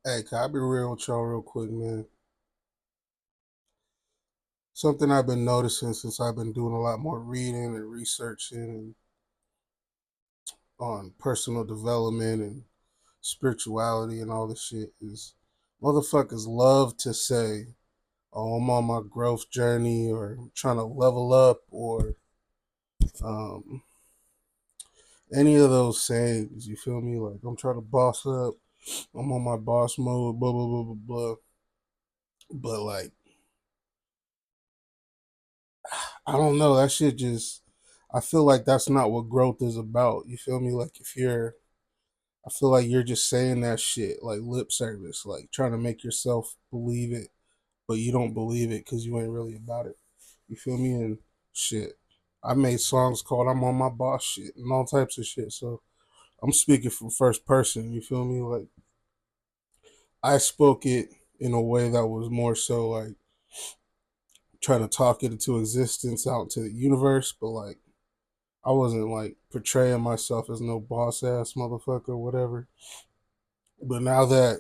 Hey, can I be real with y'all real quick, man? Something I've been noticing since I've been doing a lot more reading and researching and on personal development and spirituality and all this shit is motherfuckers love to say, "Oh, I'm on my growth journey," or "I'm trying to level up," or um, any of those sayings. You feel me? Like I'm trying to boss up. I'm on my boss mode. Blah blah blah blah blah. But like I don't know. That shit just. I feel like that's not what growth is about. You feel me? Like if you're, I feel like you're just saying that shit like lip service, like trying to make yourself believe it, but you don't believe it because you ain't really about it. You feel me? And shit. I made songs called "I'm on my boss" shit and all types of shit. So I'm speaking from first person. You feel me? Like I spoke it in a way that was more so like trying to talk it into existence out to the universe, but like I wasn't like portraying myself as no boss ass motherfucker or whatever. But now that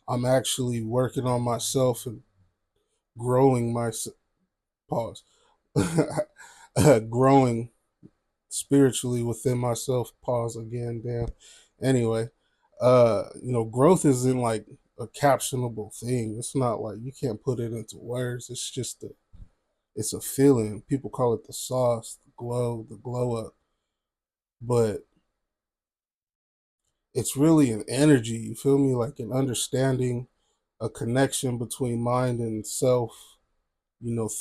I'm actually working on myself and growing my pause, growing spiritually within myself. Pause again, damn. Anyway, growth isn't like a captionable thing. It's not like you can't put it into words. It's just it's a feeling. People call it the sauce, the glow up. But it's really an energy, you feel me? Like an understanding, a connection between mind and self,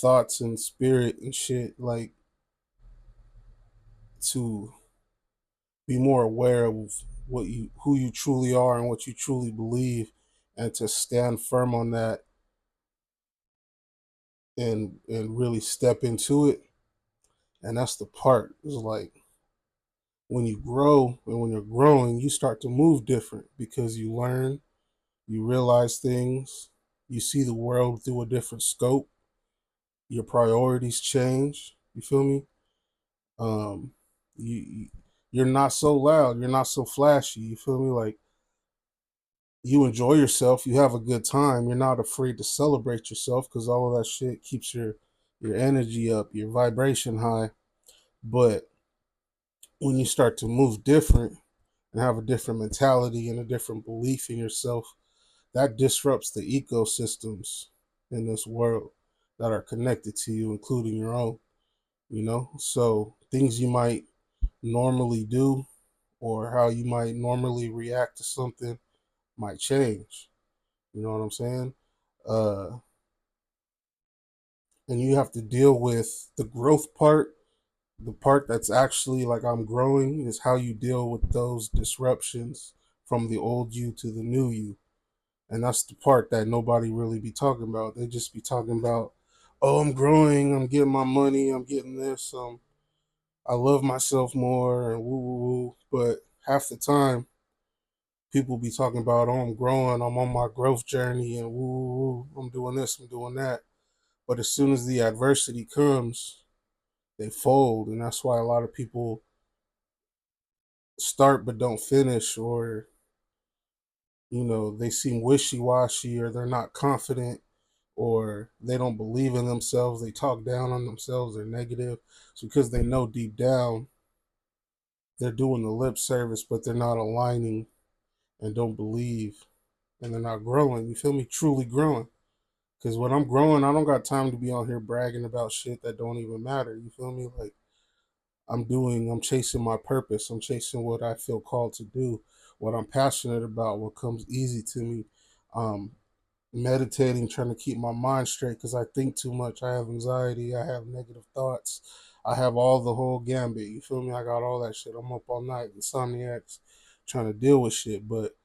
thoughts and spirit and shit, like to be more aware of who you truly are and what you truly believe and to stand firm on that and really step into it. And that's the part. Is like when you grow and when you're growing, you start to move different because you learn, you realize things, you see the world through a different scope, your priorities change. You feel me? Um, you you're not so loud. You're not so flashy. You feel me? Like you enjoy yourself. You have a good time. You're not afraid to celebrate yourself because all of that shit keeps your energy up, your vibration high. But when you start to move different and have a different mentality and a different belief in yourself, that disrupts the ecosystems in this world that are connected to you, including your own. So things you might normally do or how you might normally react to something might change. You know what I'm saying? uh and you have to deal with the growth part. The part that's actually like I'm growing is how you deal with those disruptions from the old you to the new you. And that's the part that nobody really be talking about. They just be talking about, oh, I'm growing, I'm getting my money, I'm getting this, I love myself more, and woo woo woo. But half the time, people be talking about, oh, I'm growing, I'm on my growth journey, and woo woo woo, I'm doing this, I'm doing that. But as soon as the adversity comes, they fold, and that's why a lot of people start but don't finish, or they seem wishy washy, or they're not confident, or they don't believe in themselves. They talk down on themselves. They're negative. It's because they know deep down they're doing the lip service, but they're not aligning and don't believe, and they're not growing. You feel me? Truly growing. Because when I'm growing, I don't got time to be on here bragging about shit that don't even matter. You feel me? Like I'm chasing my purpose. I'm chasing what I feel called to do, what I'm passionate about, what comes easy to me. Um, Meditating, trying to keep my mind straight because I think too much. I have anxiety. I have negative thoughts. I have all the whole gambit. You feel me? I got all that shit. I'm up all night, Insomniacs, trying to deal with shit. But,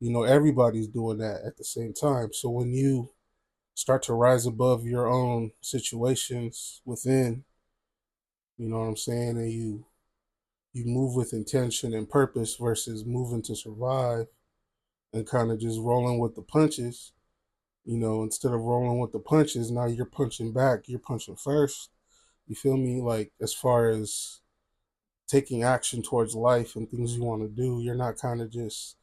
everybody's doing that at the same time. So when you start to rise above your own situations within, you know what I'm saying, and you move with intention and purpose versus moving to survive and kind of just rolling with the punches. Instead of rolling with the punches, now you're punching back. You're punching first. You feel me? Like as far as taking action towards life and things you want to do, you're not kind of just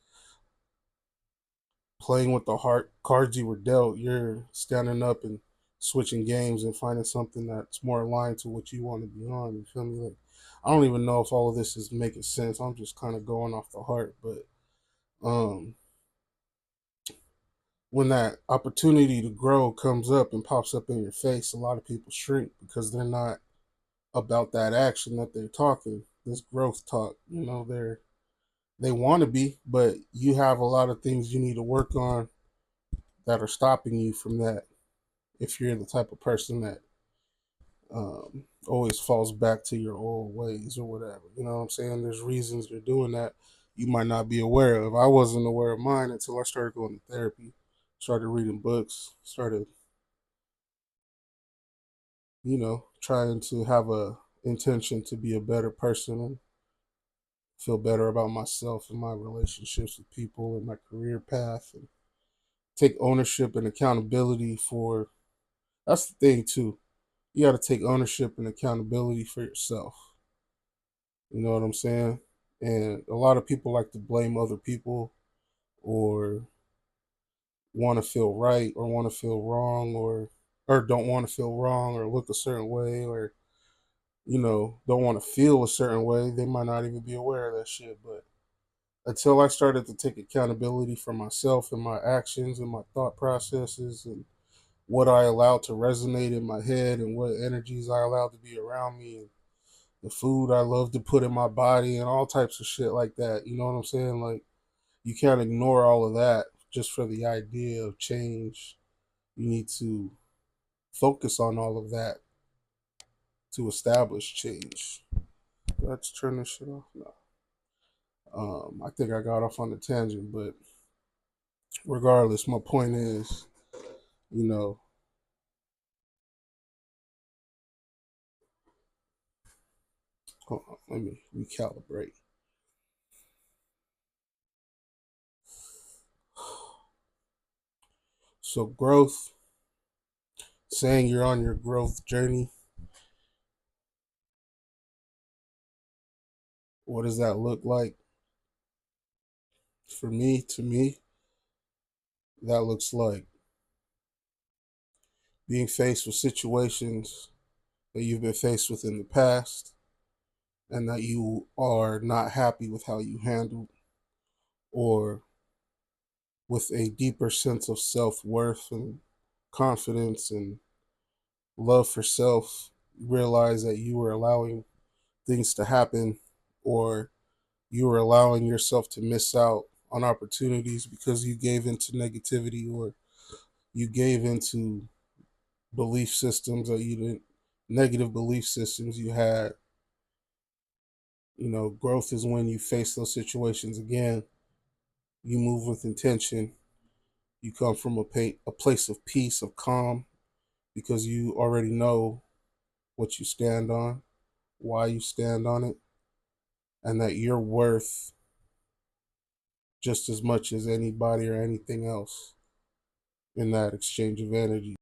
playing with the heart cards you were dealt. You're standing up and switching games and finding something that's more aligned to what you want to be on. You feel me? Like, I don't even know if all of this is making sense. I'm just kind of going off the heart, but um, when that opportunity to grow comes up and pops up in your face, a lot of people shrink because they're not about that action that they're talking. This growth talk, they want to be, but you have a lot of things you need to work on that are stopping you from that. If you're the type of person that always falls back to your old ways or whatever, you know what I'm saying? There's reasons you're doing that you might not be aware of. I wasn't aware of mine until I started going to therapy, started reading books, started, trying to have a intention to be a better person and feel better about myself and my relationships with people and my career path, and take ownership and accountability for. That's the thing too. You got to take ownership and accountability for yourself. You know what I'm saying? And a lot of people like to blame other people, or want to feel right, or want to feel wrong, or don't want to feel wrong, or look a certain way, or don't want to feel a certain way. They might not even be aware of that shit. But until I started to take accountability for myself and my actions and my thought processes, and what I allowed to resonate in my head, and what energies I allowed to be around me, and the food I love to put in my body, and all types of shit like that. You know what I'm saying? Like, you can't ignore all of that just for the idea of change. You need to focus on all of that to establish change. Let's turn this shit off now. I think I got off on a tangent, but regardless, my point is, you know, hold on, let me recalibrate. So, growth, saying you're on your growth journey, what does that look like? For me, to me, that looks like being faced with situations that you've been faced with in the past and that you are not happy with how you handled, or with a deeper sense of self worth and confidence and love for self, realize that you were allowing things to happen, or you were allowing yourself to miss out on opportunities because you gave into negativity, or you gave into belief systems that you didn't, negative belief systems you had. Growth is when you face those situations again, you move with intention, you come from a place of peace, of calm, because you already know what you stand on, why you stand on it, and that you're worth just as much as anybody or anything else in that exchange of energy.